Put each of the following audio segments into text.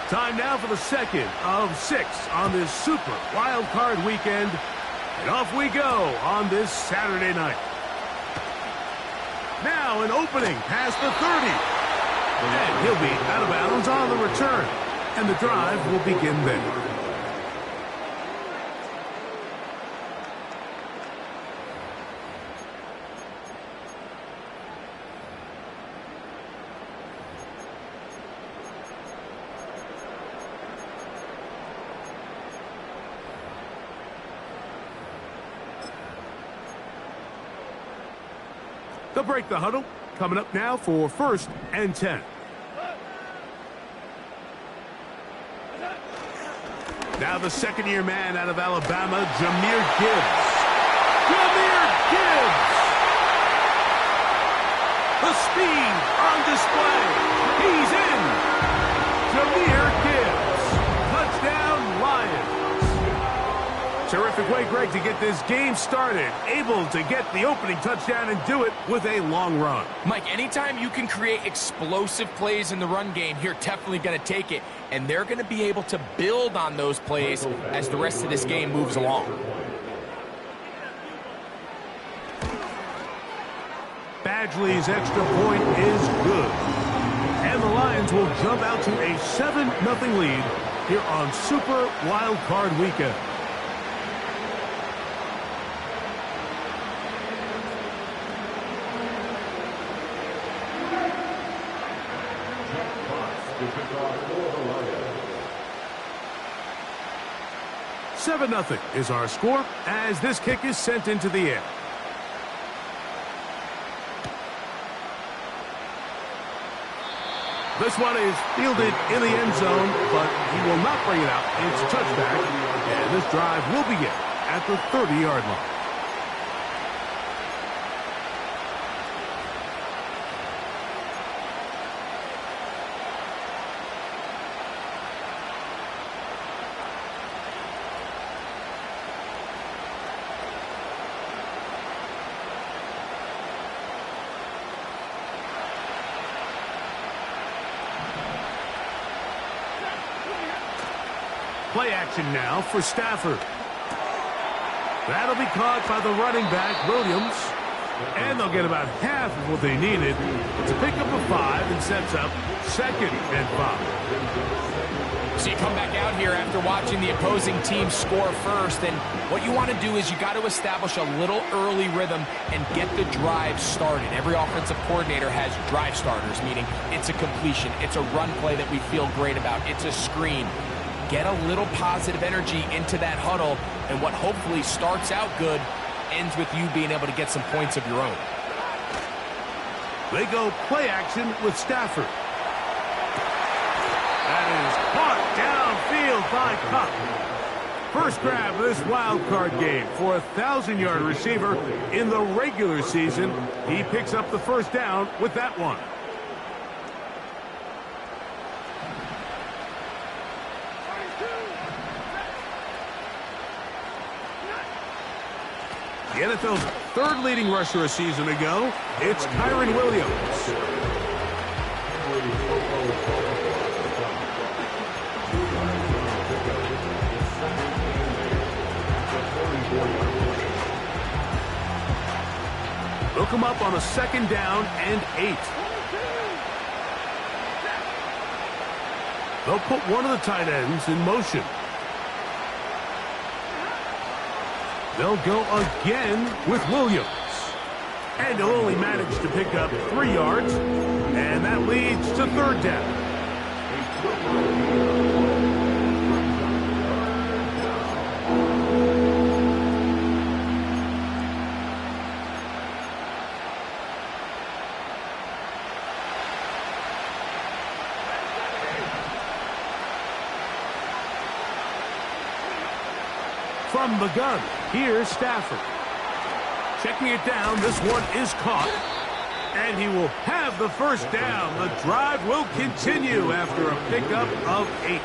Time now for the second of 6 on this Super Wild Card weekend. And off we go on this Saturday night. Now an opening past the 30. And he'll be out of bounds on the return. And the drive will begin there. They'll break the huddle. Coming up now for 1st and 10. Now the second-year man out of Alabama, Jahmyr Gibbs. Jahmyr Gibbs! The speed on display. He's in. Jahmyr Gibbs. Touchdown, Lions. Terrific way, Greg, to get this game started. Able to get the opening touchdown and do it with a long run. Mike, anytime you can create explosive plays in the run game, you're definitely going to take it. And they're going to be able to build on those plays as the rest of this game moves along. Badgley's extra point is good. And the Lions will jump out to a 7-0 lead here on Super Wild Card Weekend. Seven 0 is our score as this kick is sent into the air. This one is fielded in the end zone, but he will not bring it out. It's a touchback, and this drive will begin at the 30-yard line. Play action now for Stafford. That'll be caught by the running back, Williams. And they'll get about half of what they needed. It's a pickup of 5 and sets up 2nd and 5. So you come back out here after watching the opposing team score first, and what you want to do is you got to establish a little early rhythm and get the drive started. Every offensive coordinator has drive starters, meaning it's a completion, it's a run play that we feel great about, it's a screen. Get a little positive energy into that huddle, and what hopefully starts out good ends with you being able to get some points of your own. They go play action with Stafford. That is caught downfield by Kupp. First grab of this wild card game for a 1,000-yard receiver in the regular season. He picks up the first down with that one. The NFL's 3rd leading rusher a season ago, it's Kyren Williams. They'll come up on a 2nd down and 8. They'll put one of the tight ends in motion. They'll go again with Williams. And he'll only manage to pick up 3 yards. And that leads to 3rd down. From the gun, here's Stafford. Checking it down, this one is caught. And he will have the first down. The drive will continue after a pickup of 8.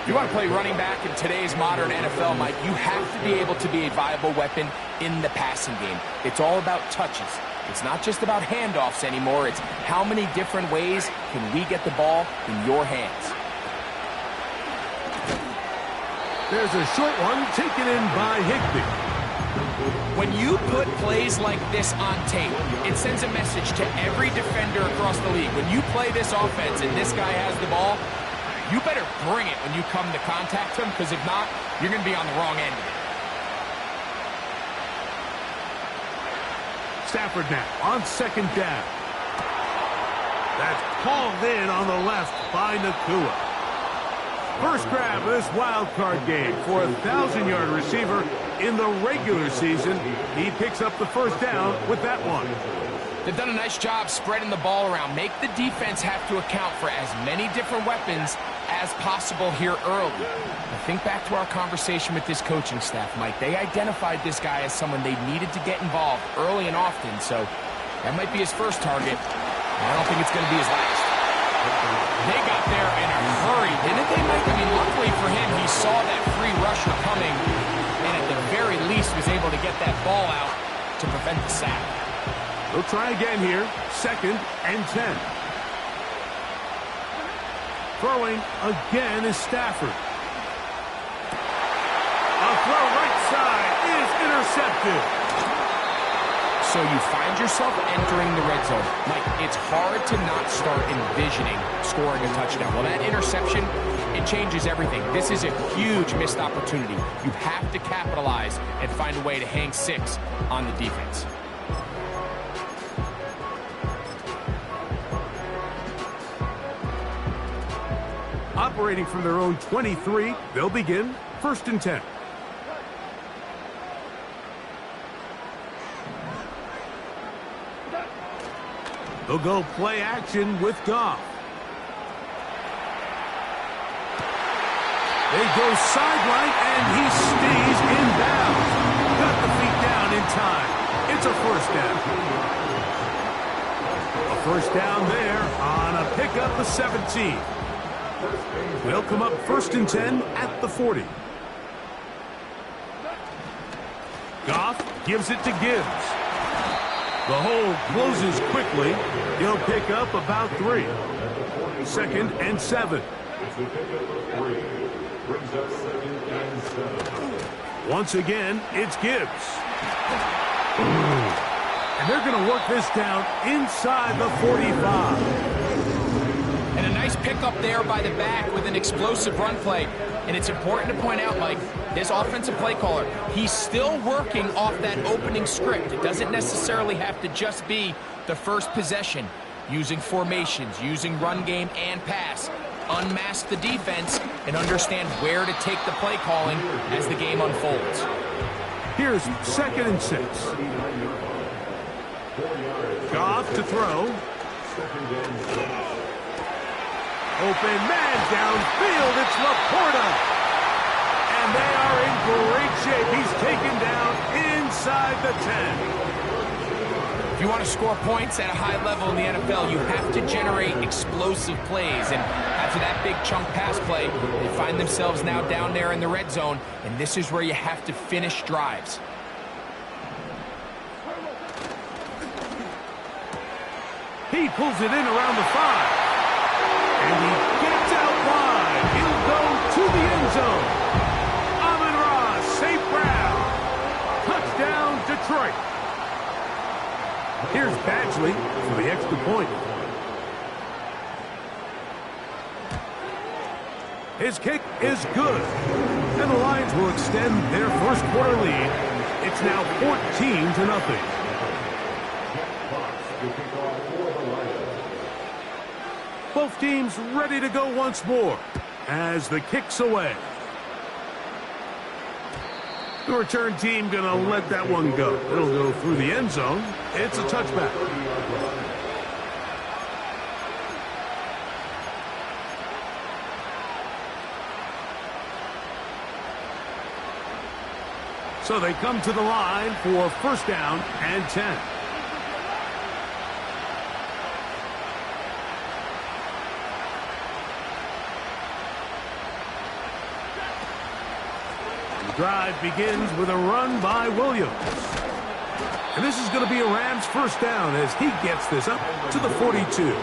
If you want to play running back in today's modern NFL, Mike, you have to be able to be a viable weapon in the passing game. It's all about touches. It's not just about handoffs anymore. It's how many different ways can we get the ball in your hands. There's a short one taken in by Higbee. When you put plays like this on tape, it sends a message to every defender across the league. When you play this offense and this guy has the ball, you better bring it when you come to contact him, because if not, you're going to be on the wrong end of it. Stafford now on second down. That's called in on the left by Nacua. First grab of this wild card game for a 1,000-yard receiver in the regular season. He picks up the first down with that one. They've done a nice job spreading the ball around. Make the defense have to account for as many different weapons as possible here early. Now think back to our conversation with this coaching staff, Mike. They identified this guy as someone they needed to get involved early and often, so that might be his first target. I don't think it's going to be his last. They got there in a hurry, didn't they, Mike? I mean, luckily for him, he saw that free rusher coming, and at the very least was able to get that ball out to prevent the sack. They'll try again here. 2nd and 10. Throwing again is Stafford. A throw right side is intercepted. So you find yourself entering the red zone. Mike, it's hard to not start envisioning scoring a touchdown. Well, that interception, it changes everything. This is a huge missed opportunity. You have to capitalize and find a way to hang 6 on the defense. Operating from their own 23, they'll begin 1st and 10. They'll go play action with Goff. They go sideline, and he stays in bounds. Got the feet down in time. It's a first down. A first down there on a pickup of 17. They'll come up 1st and 10 at the 40. Goff gives it to Gibbs. The hole closes quickly. He'll pick up about 3. 2nd and 7. Once again, it's Gibbs. And they're going to work this down inside the 45. And a nice pickup there by the back with an explosive run play. And it's important to point out, Mike, this offensive play caller, he's still working off that opening script. It doesn't necessarily have to just be the first possession. Using formations, using run game and pass. Unmask the defense and understand where to take the play calling as the game unfolds. Here's 2nd and 6. Goff to throw. Open man downfield. It's Laporta. And they are in great shape. He's taken down inside the 10. If you want to score points at a high level in the NFL, you have to generate explosive plays. And after that big chunk pass play, they find themselves now down there in the red zone. And this is where you have to finish drives. He pulls it in around the 5. And he gets out wide. He'll go to the end zone. Amon-Ra, St. Brown. Touchdown, Detroit. Here's Badgley for the extra point. His kick is good. And the Lions will extend their first quarter lead. It's now 14-0. Both teams ready to go once more as the kick's away. The return team going to let that one go. It'll go through the end zone. It's a touchback. So they come to the line for 1st down and 10. Drive begins with a run by Williams. And this is going to be a Rams 1st down as he gets this up to the 42.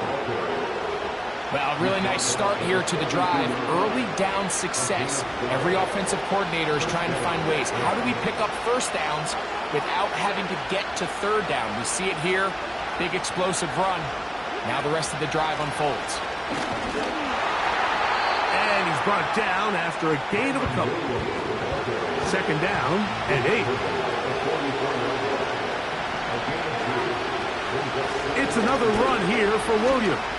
Well, really nice start here to the drive. Early down success. Every offensive coordinator is trying to find ways. How do we pick up first downs without having to get to third down? We see it here. Big explosive run. Now the rest of the drive unfolds. And he's brought down after a gain of a couple. Second down and 8. It's another run here for Williams.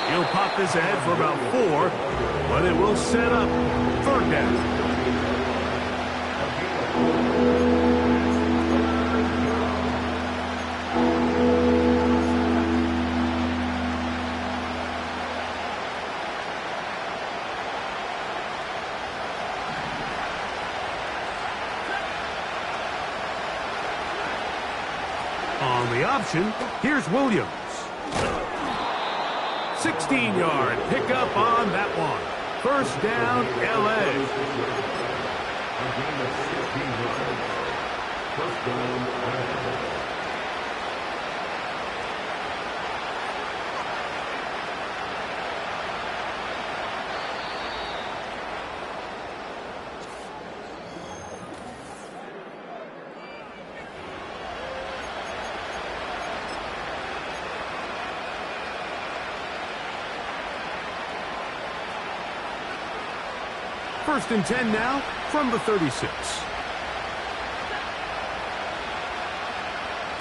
He'll pop this ahead for about 4, but it will set up third down. On the option, here's Williams. 16-yard pickup on that one. First down, L.A. First and 10 now from the 36.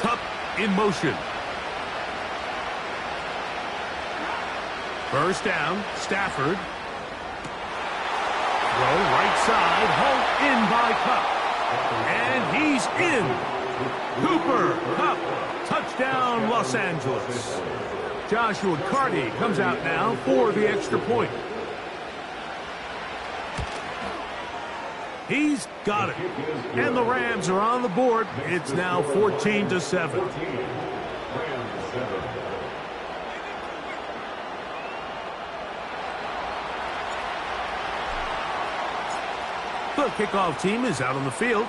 Kupp in motion. First down, Stafford. Throw right side, hauled in by Kupp. And he's in. Cooper Kupp, touchdown Los Angeles. Joshua Carty comes out now for the extra point. He's got it. And the Rams are on the board. It's now 14-7. The kickoff team is out on the field.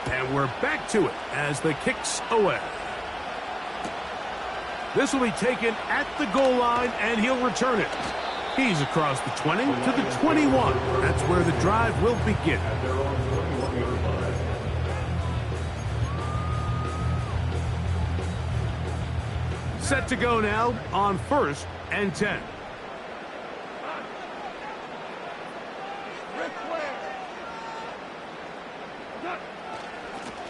And we're back to it as the kick's away. This will be taken at the goal line, and he'll return it. He's across the 20 to the 21. That's where the drive will begin. Set to go now on first and 10.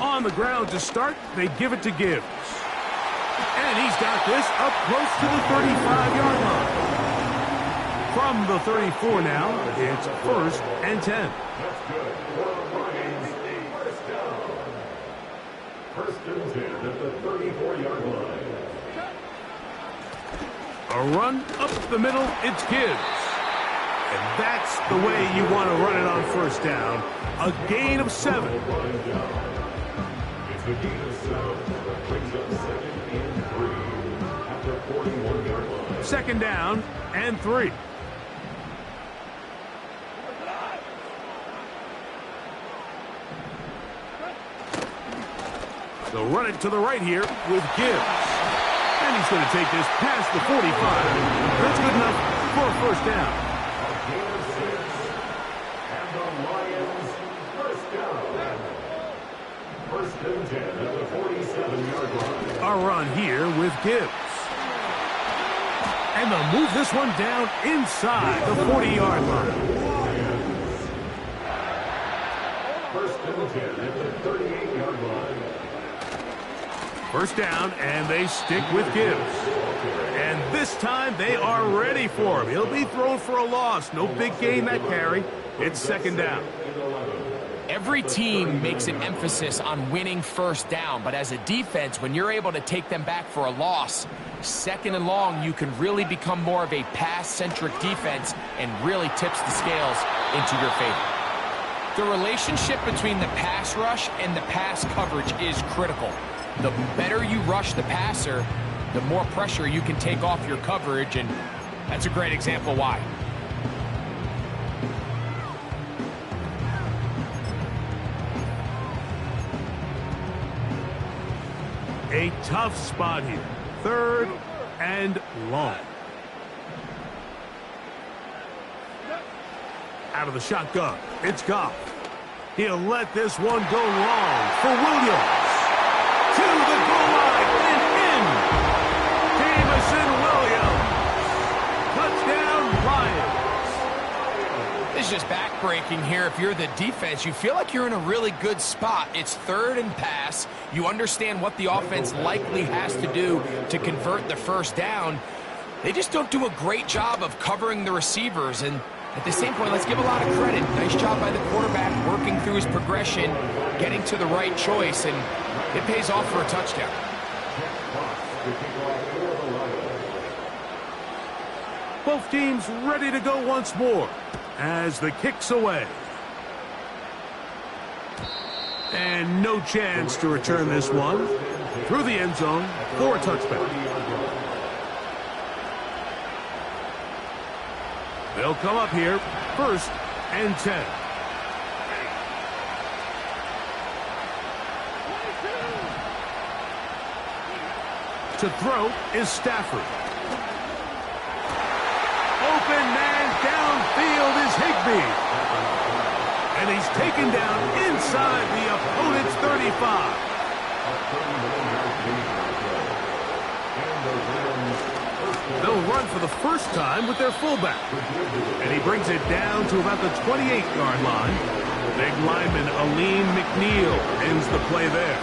On the ground to start, they give it to Gibbs. And he's got this up close to the 35-yard line. From the 34 now, it's first and 10. First and 10 at the 34-yard line. A run up the middle, it's Gibbs. And that's the way you want to run it on first down. A gain of 7. It's a gain of 7. Brings up 2nd and 3 at the 41-yard line. Second down and 3. They'll run it to the right here with Gibbs. And he's going to take this past the 45. That's good enough for a first down. And the Lions first down. First and 10 at the 47-yard line. A run here with Gibbs. And they'll move this one down inside the 40-yard line. First and 10 at the 38-yard line. First down, and they stick with Gibbs. And this time, they are ready for him. He'll be thrown for a loss. No big gain that carry. It's second down. Every team makes an emphasis on winning first down, but as a defense, when you're able to take them back for a loss, second and long, you can really become more of a pass-centric defense and really tips the scales into your favor. The relationship between the pass rush and the pass coverage is critical. The better you rush the passer, the more pressure you can take off your coverage, and that's a great example why. A tough spot here. Third and long. Out of the shotgun, it's Goff. He'll let this one go long for Williams. To the goal line and in. Jameson Williams. Touchdown, Lions. This is just back-breaking here. If you're the defense, you feel like you're in a really good spot. It's 3rd and pass. You understand what the offense likely has to do to convert the first down. They just don't do a great job of covering the receivers. And at the same point, let's give a lot of credit. Nice job by the quarterback working through his progression, getting to the right choice, and it pays off for a touchdown. Both teams ready to go once more as the kick's away. And no chance to return this one through the end zone for a touchback. They'll come up here, 1st and 10. To throw is Stafford. Open man downfield is Higbee. And he's taken down inside the opponent's 35. They'll run for the first time with their fullback. And he brings it down to about the 28-yard line. Big lineman Alim McNeil ends the play there.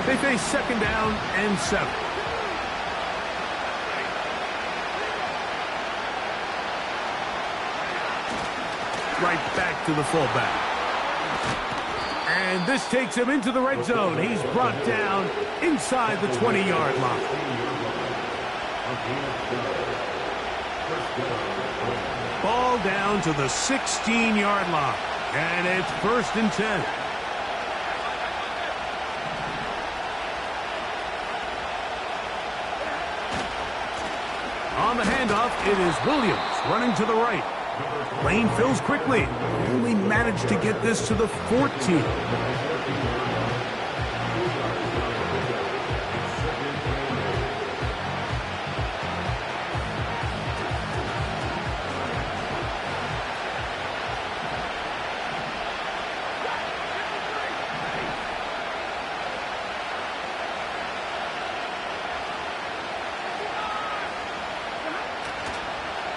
They face 2nd down and 7. Right back to the fullback. And this takes him into the red zone. He's brought down inside the 20-yard line. Ball down to the 16-yard line. And it's 1st and 10. On the handoff, it is Williams running to the right. Lane fills quickly. Only managed to get this to the 14.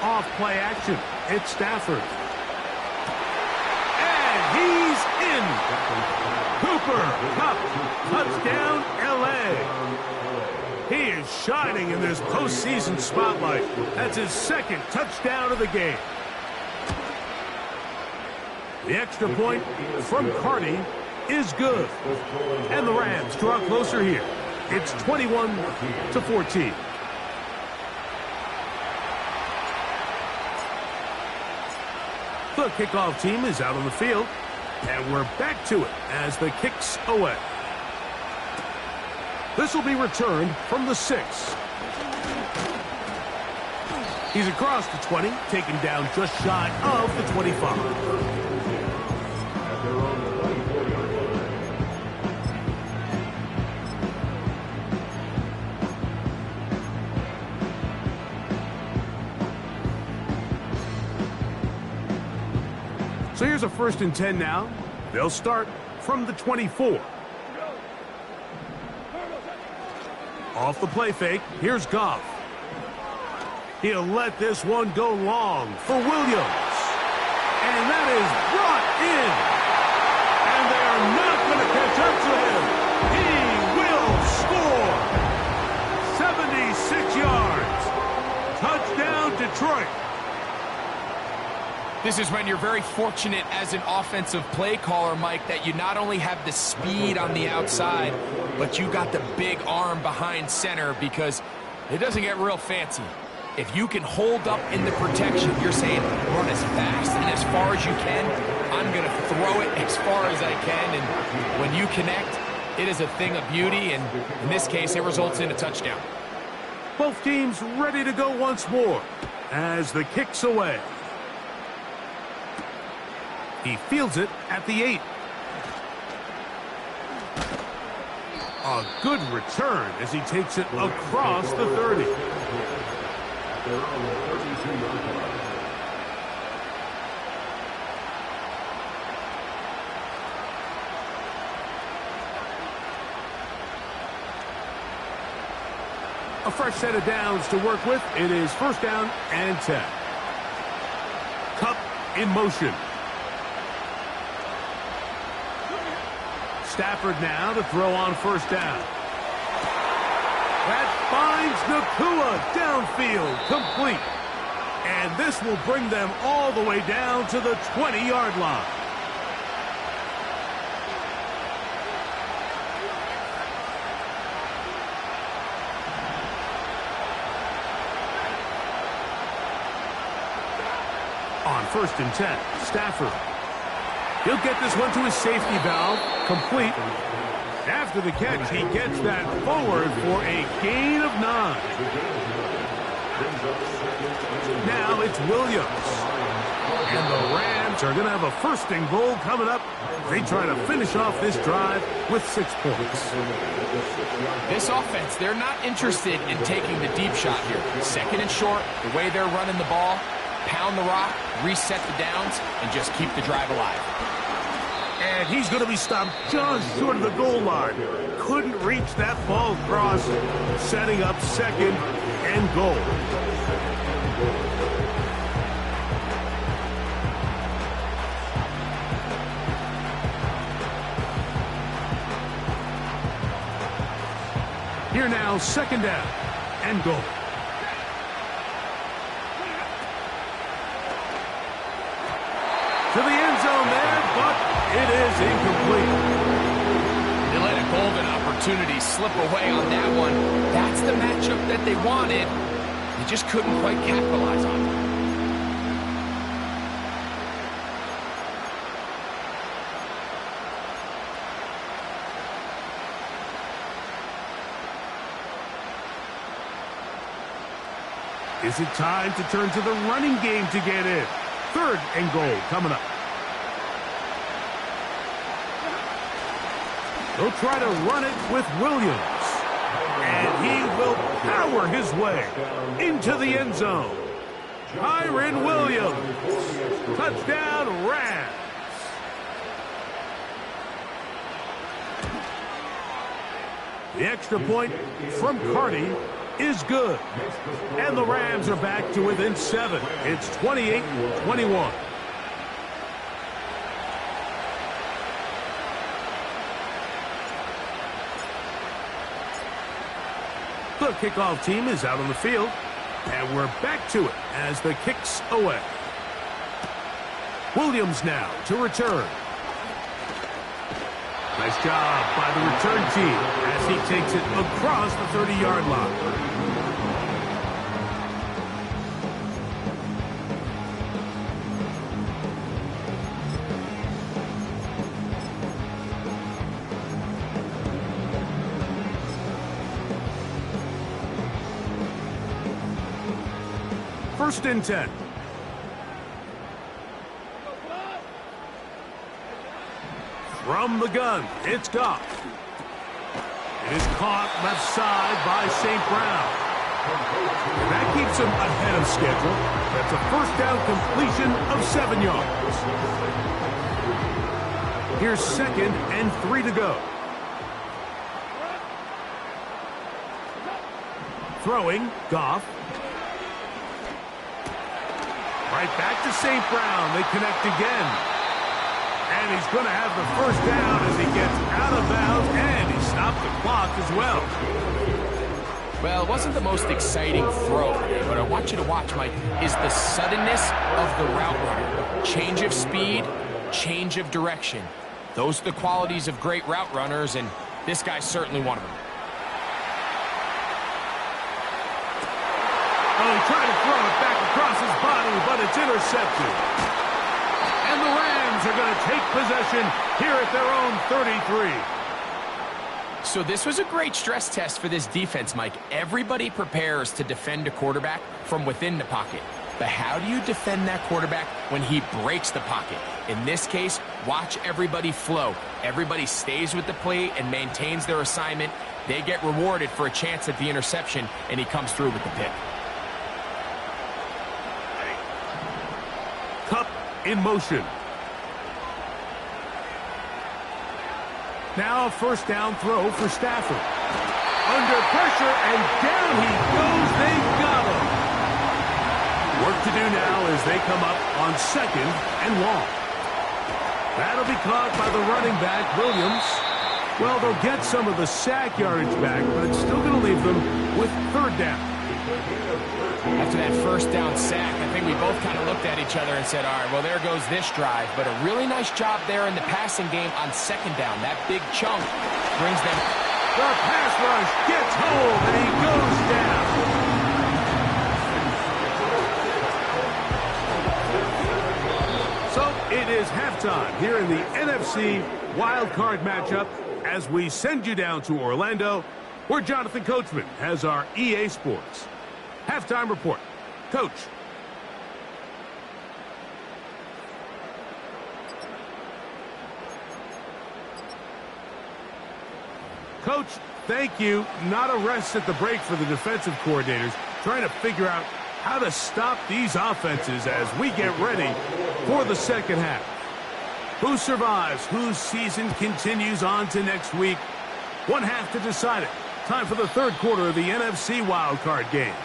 Off play action. It's Stafford. And he's in. Cooper Kupp. Touchdown, L.A. He is shining in this postseason spotlight. That's his 2nd touchdown of the game. The extra point from Carney is good. And the Rams draw closer here. It's 21-14. The kickoff team is out on the field, and we're back to it as the kick's away. This will be returned from the 6. He's across the 20, taken down just shy of the 25. So here's a 1st and 10 now. They'll start from the 24. Off the play fake, here's Goff. He'll let this one go long for Williams. And that is brought in. And they are not going to catch up to him. He will score. 76 yards. Touchdown, Detroit. This is when you're very fortunate as an offensive play caller, Mike, that you not only have the speed on the outside, but you got the big arm behind center, because it doesn't get real fancy. If you can hold up in the protection, you're saying run as fast and as far as you can. I'm going to throw it as far as I can, and when you connect, it is a thing of beauty, and in this case, it results in a touchdown. Both teams ready to go once more as the kick's away. He fields it at the 8. A good return as he takes it across the 30. A fresh set of downs to work with. It is first down and 10. Kupp in motion. Stafford now to throw on first down. That finds Nacua downfield, complete. And this will bring them all the way down to the 20-yard line. On first and 10, Stafford. He'll get this one to his safety valve, complete. After the catch, he gets that forward for a gain of 9. Now it's Williams. And the Rams are going to have a first and goal coming up. They try to finish off this drive with 6 points. This offense, they're not interested in taking the deep shot here. Second and short, the way they're running the ball, pound the rock, reset the downs, and just keep the drive alive. And he's going to be stopped just short of the goal line. Couldn't reach that ball across, setting up second and goal. Here now, second down and goal. To the end zone there, but it is incomplete. They let a golden opportunity slip away on that one. That's the matchup that they wanted. They just couldn't quite capitalize on it. Is it time to turn to the running game to get in? Third and goal coming up. They'll try to run it with Williams. And he will power his way into the end zone. Kyren Williams. Touchdown, Rams. The extra point from Carty is good. And the Rams are back to within 7. It's 28-21. The kickoff team is out on the field. And we're back to it as the kick's away. Williams now to return. Nice job by the return team as he takes it across the 30-yard line. First and 10. From the gun, it's Goff. It is caught left side by St. Brown. And that keeps him ahead of schedule. That's a first down completion of 7 yards. Here's second and 3 to go. Throwing, Goff. Right back to St. Brown. They connect again. And he's going to have the first down as he gets out of bounds, and he stopped the clock as well. Well, it wasn't the most exciting throw, but I want you to watch, Mike, is the suddenness of the route runner. Change of speed, change of direction. Those are the qualities of great route runners, and this guy's certainly one of them. Oh, he tried to throw it back across his body, but it's intercepted. And the Rams are going to take possession here at their own 33. So this was a great stress test for this defense, Mike. Everybody prepares to defend a quarterback from within the pocket. But how do you defend that quarterback when he breaks the pocket? In this case, watch everybody flow. Everybody stays with the play and maintains their assignment. They get rewarded for a chance at the interception, and he comes through with the pick. Kupp in motion. Now a first down throw for Stafford. Under pressure, and down he goes. They got him. Work to do now as they come up on 2nd and long. That'll be caught by the running back, Williams. Well, they'll get some of the sack yardage back, but it's still going to leave them with 3rd down. After that first down sack, I think we both kind of looked at each other and said, all right, well, there goes this drive. But a really nice job there in the passing game on 2nd down. That big chunk brings them. The pass rush gets home, and he goes down. So it is halftime here in the NFC wildcard matchup as we send you down to Orlando, where Jonathan Coachman has our EA Sports halftime report. Coach. Coach, thank you. Not a rest at the break for the defensive coordinators, trying to figure out how to stop these offenses as we get ready for the second half. Who survives? Whose season continues on to next week? One half to decide it. Time for the 3rd quarter of the NFC wildcard game.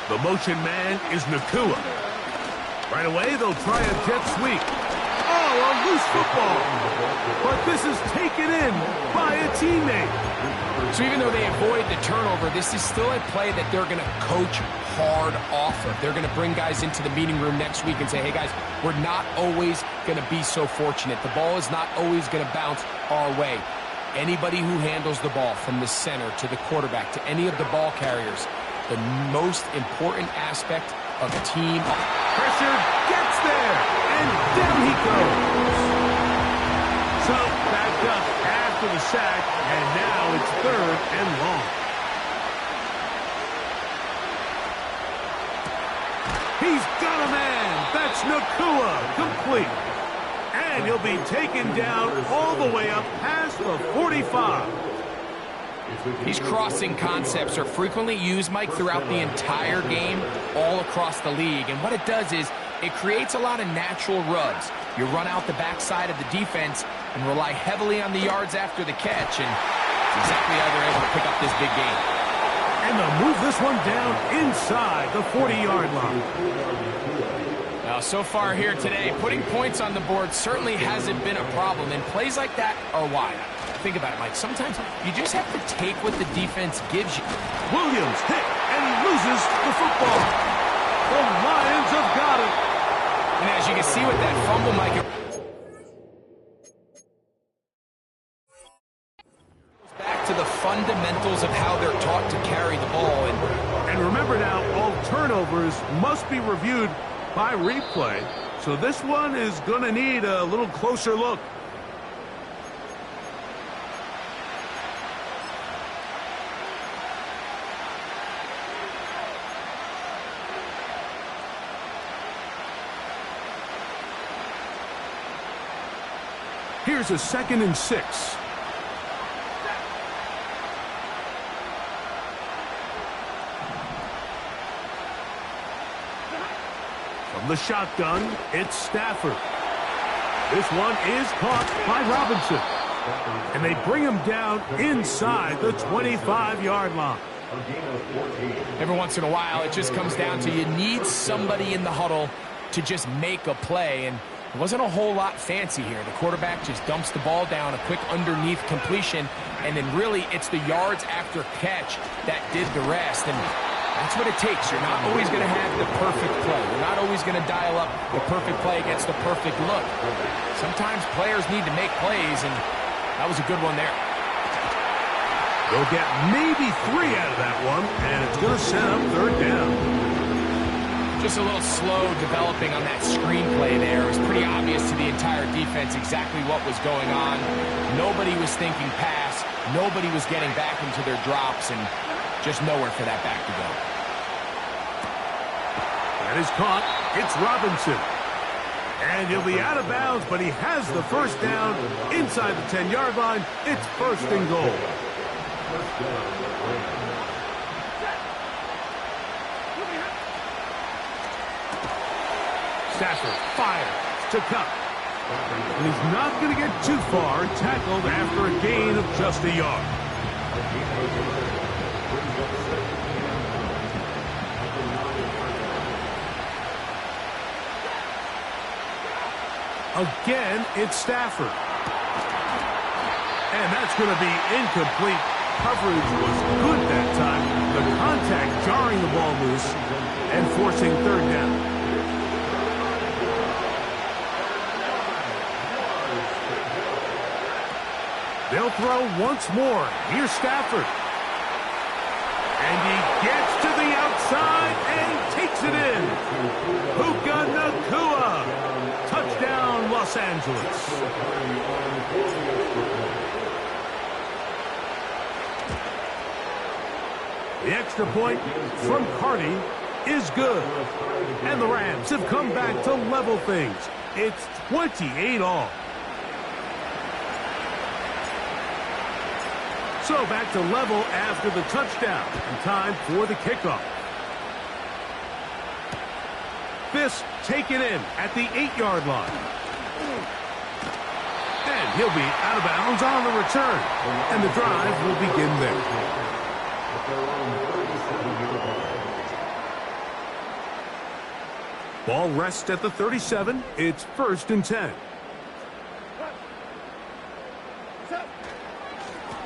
The motion man is Nacua. Right away, they'll try a jet sweep. Oh, a loose football. But this is taken in by a teammate. So even though they avoid the turnover, this is still a play that they're going to coach hard off of. They're going to bring guys into the meeting room next week and say, hey, guys, we're not always going to be so fortunate. The ball is not always going to bounce our way. Anybody who handles the ball from the center to the quarterback to any of the ball carriers, the most important aspect of a team. Pressure gets there, and down he goes. So backed up after the sack, and now it's 3rd and long. He's got a man. That's Nacua, complete. And he'll be taken down all the way up past the 45. These crossing concepts are frequently used, Mike, throughout the entire game, all across the league. And what it does is it creates a lot of natural rubs. You run out the backside of the defense and rely heavily on the yards after the catch, and it's exactly how they're able to pick up this big game. And they'll move this one down inside the 40-yard line. Now, so far here today, putting points on the board certainly hasn't been a problem, and plays like that are why. Think about it, Mike. Sometimes you just have to take what the defense gives you. Williams hit, and he loses the football. The Lions have got it. And as you can see with that fumble, Mike, back to the fundamentals of how they're taught to carry the ball. And remember now, all turnovers must be reviewed by replay. So this one is going to need a little closer look. Here's a 2nd and 6. From the shotgun, it's Stafford. This one is caught by Robinson. And they bring him down inside the 25-yard line. Every once in a while, it just comes down to you need somebody in the huddle to just make a play. And it wasn't a whole lot fancy here. The quarterback just dumps the ball down, a quick underneath completion, and then really it's the yards after catch that did the rest. And That's what it takes. You're not always going to have the perfect play. You're not always going to dial up the perfect play against the perfect look. Sometimes players need to make plays, and that was a good one there. They'll get maybe 3 out of that one, and it's going to set up third down. Just a little slow developing on that screenplay there. It was pretty obvious to the entire defense exactly what was going on. Nobody was thinking pass. Nobody was getting back into their drops, and just nowhere for that back to go. That is caught. It's Robinson. And he'll be out of bounds, but he has the first down inside the 10-yard line. It's first and goal. Stafford fires to Kupp. And he's not going to get too far, tackled after a gain of just a yard. Again, it's Stafford. And that's going to be incomplete. Coverage was good that time. The contact jarring the ball loose and forcing third down. They'll throw once more. Here's Stafford. And he gets to the outside and takes it in. Puka Nacua. Touchdown, Los Angeles. The extra point from Carty is good. And the Rams have come back to level things. It's 28 all. So back to level after the touchdown. And time for the kickoff. This taken in at the 8-yard line. And he'll be out of bounds on the return. And the drive will begin there. Ball rests at the 37. It's first and 10.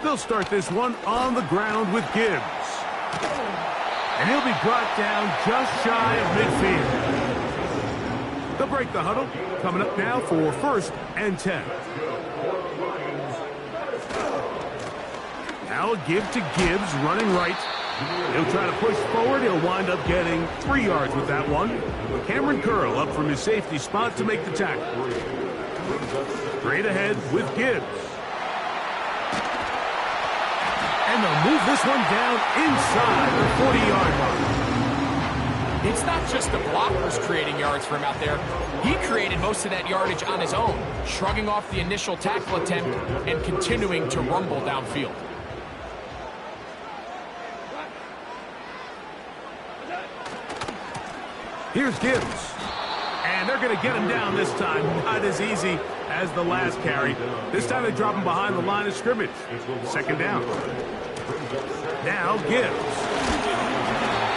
They'll start this one on the ground with Gibbs. And he'll be brought down just shy of midfield. They'll break the huddle. Coming up now for first and 10. Now a give to Gibbs, running right. He'll try to push forward. He'll wind up getting 3 yards with that one. Cameron Curl up from his safety spot to make the tackle. Straight ahead with Gibbs. And they'll move this one down inside the 40-yard line. It's not just the blockers creating yards for him out there. He created most of that yardage on his own, shrugging off the initial tackle attempt and continuing to rumble downfield. Here's Gibbs. And they're going to get him down this time. Not as easy as the last carry. This time they drop him behind the line of scrimmage. Second down. Now Gibbs.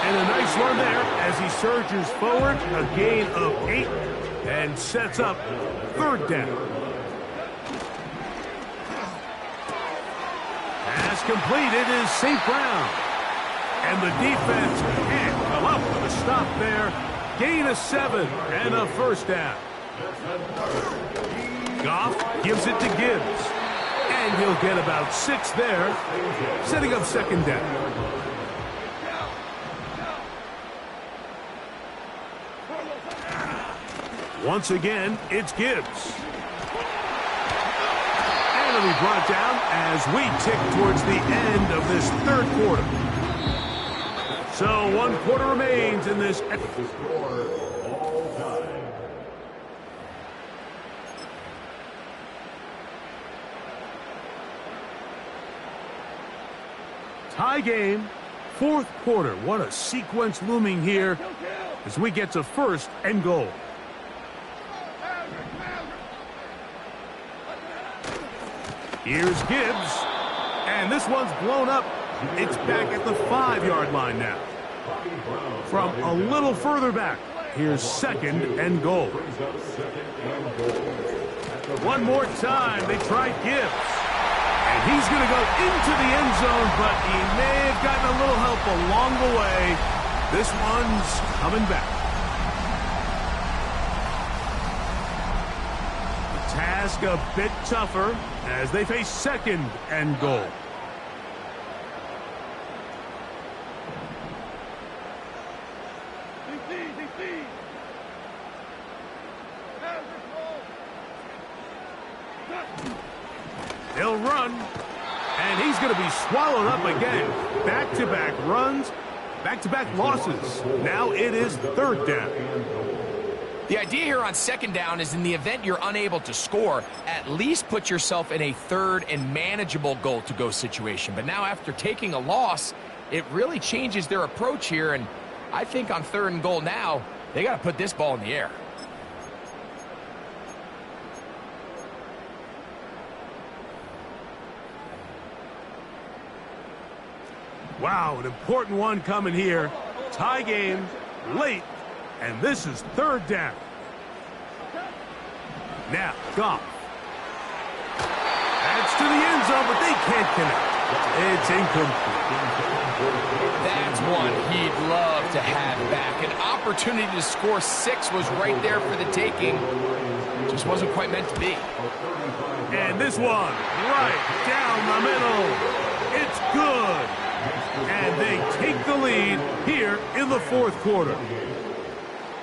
And a nice run there as he surges forward. A gain of 8 and sets up third down. Pass completed is St. Brown. And the defense can't come up with a stop there. Gain of 7 and a first down. Goff gives it to Gibbs. And he'll get about 6 there, setting up second down. Once again, it's Gibbs. And it'll be brought down as we tick towards the end of this third quarter. So 1 quarter remains in this. Tie game, fourth quarter. What a sequence looming here as we get to first and goal. Here's Gibbs. And this one's blown up. It's back at the 5-yard line now. From a little further back, here's second and goal. One more time, they tried Gibbs. And he's going to go into the end zone, but he may have gotten a little help along the way This one's coming back. The task a bit tougher as they face second and goal. He'll run, and he's going to be swallowed up again. Back-to-back runs, back-to-back losses. Now it is third down. The idea here on second down is in the event you're unable to score, at least put yourself in a third and manageable goal-to-go situation. But now after taking a loss, it really changes their approach here, and I think on third and goal now, they got to put this ball in the air. Wow, an important one coming here. Tie game, late, and this is third down. Now, Goff. That's to the end zone, but they can't connect. It's incomplete. That's one he'd love to have back. An opportunity to score 6 was right there for the taking. Just wasn't quite meant to be. And this one, right down the middle. It's good. And they take the lead here in the fourth quarter.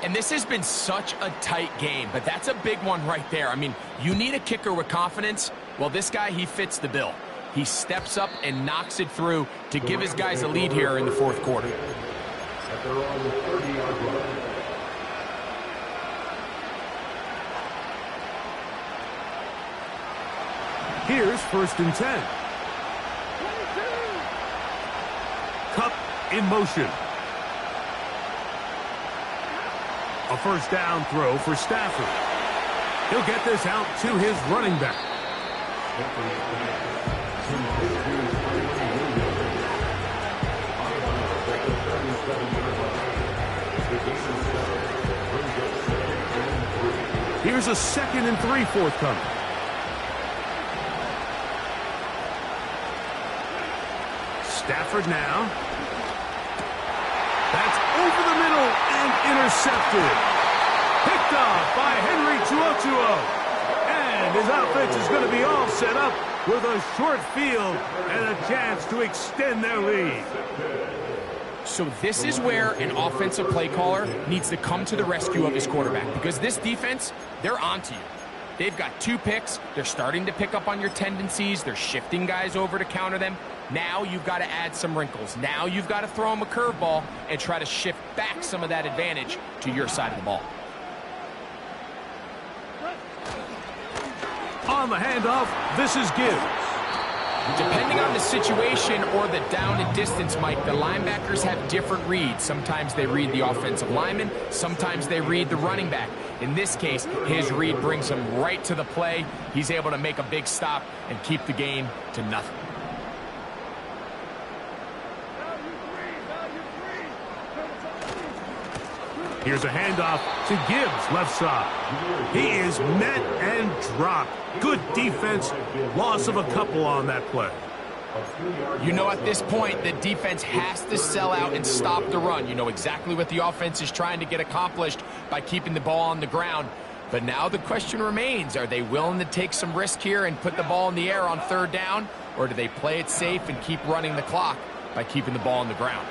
And this has been such a tight game, but that's a big one right there. I mean, you need a kicker with confidence. Well, this guy, he fits the bill. He steps up and knocks it through to give his guys a lead here in the fourth quarter. Here's first and 10. Kupp in motion. A first down throw for Stafford. He'll get this out to his running back. Here's a 2nd and 3 forthcoming. Stafford now. That's over the middle and intercepted. Picked off by Henry To'oTo'o. And his offense is going to be all set up with a short field and a chance to extend their lead. So this is where an offensive play caller needs to come to the rescue of his quarterback, because this defense, they're onto you. They've got 2 picks. They're starting to pick up on your tendencies. They're shifting guys over to counter them. Now you've got to add some wrinkles. Now you've got to throw them a curveball and try to shift back some of that advantage to your side of the ball. On the handoff, this is Gibbs. Depending on the situation or the down and distance, Mike, the linebackers have different reads. Sometimes they read the offensive lineman. Sometimes they read the running back. In this case, his read brings him right to the play. He's able to make a big stop and keep the game to nothing. Here's a handoff to Gibbs, left side. He is met and dropped. Good defense. Loss of a couple on that play. You know, at this point, the defense has to sell out and stop the run. You know exactly what the offense is trying to get accomplished by keeping the ball on the ground. But now the question remains, are they willing to take some risk here and put the ball in the air on third down? Or do they play it safe and keep running the clock by keeping the ball on the ground?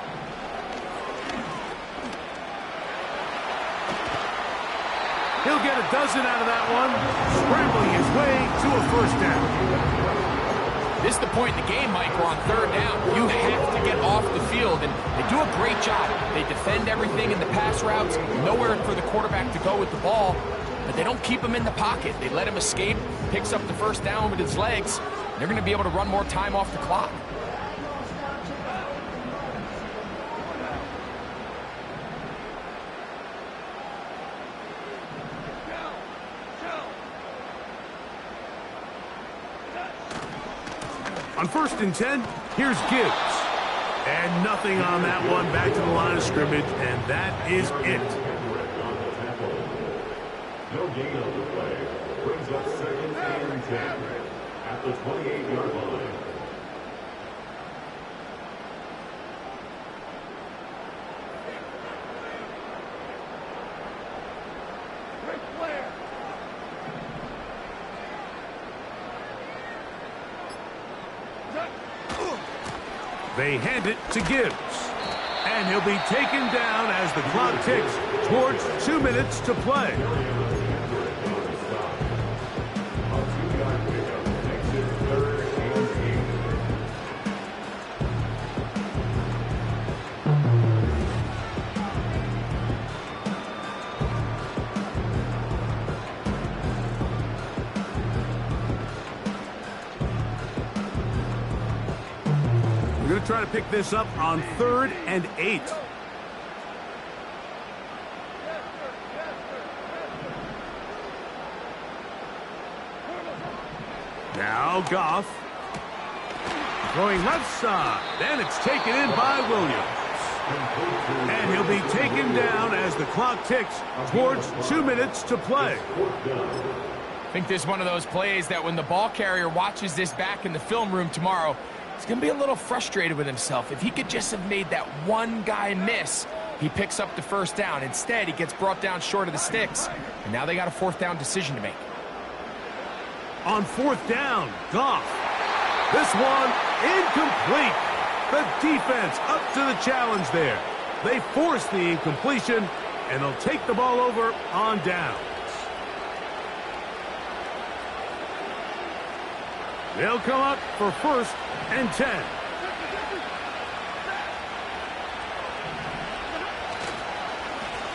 He'll get a dozen out of that one, scrambling his way to a first down. This is the point in the game, Mike, where on third down, you have to get off the field, and they do a great job. They defend everything in the pass routes, nowhere for the quarterback to go with the ball, but they don't keep him in the pocket. They let him escape, picks up the first down with his legs. They're going to be able to run more time off the clock. On first and 10, here's Gibbs. And nothing on that one, back to the line of scrimmage, and that is it. No gain on the play. Brings up 2nd and 10 at the 28-yard line. They hand it to Gibbs. And he'll be taken down as the clock ticks towards 2 minutes to play. We're going to try to pick this up on 3rd and 8. Now Goff. Throwing left side. And it's taken in by Williams. And he'll be taken down as the clock ticks towards 2 minutes to play. I think this is one of those plays that when the ball carrier watches this back in the film room tomorrow, he's going to be a little frustrated with himself. If he could just have made that one guy miss, he picks up the first down. Instead, he gets brought down short of the sticks, and now they got a 4th down decision to make. On 4th down, Goff. This one incomplete. The defense up to the challenge there. They force the incompletion, and they'll take the ball over on downs. They'll come up for 1st and 10.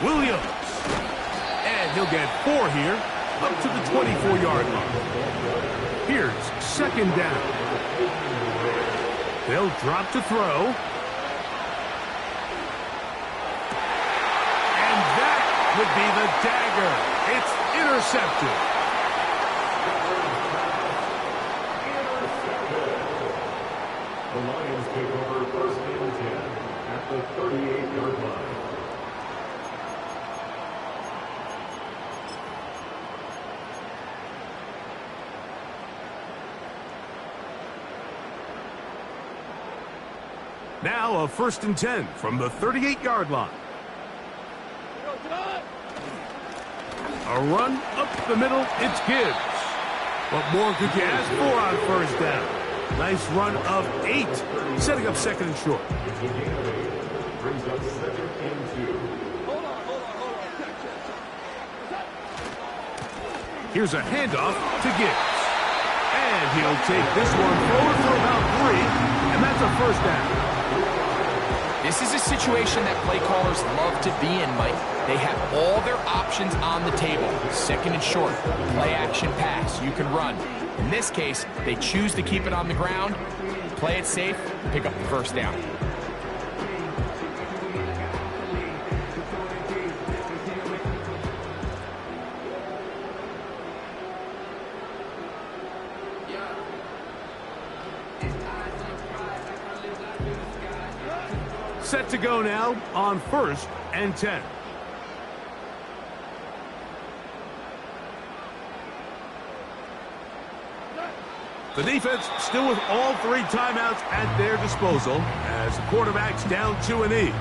Williams. And he'll get 4 here, up to the 24-yard line. Here's 2nd down. They'll drop to throw. And that would be the dagger. It's intercepted. The Lions take over 1st and 10 at the 38-yard line. Now a 1st and 10 from the 38-yard line. A run up the middle, it's Gibbs. What more could you ask for on 1st down? Nice run of 8, setting up 2nd and short. Brings up 2nd and 2. Here's a handoff to Gibbs. And he'll take this one forward for about 3, and that's a 1st down. This is a situation that play callers love to be in, Mike. They have all their options on the table. 2nd and short, play action pass, you can run. In this case, they choose to keep it on the ground, play it safe, pick up the 1st down. Set to go now on 1st and 10. The defense still with all 3 timeouts at their disposal as the quarterback's down 2 and E.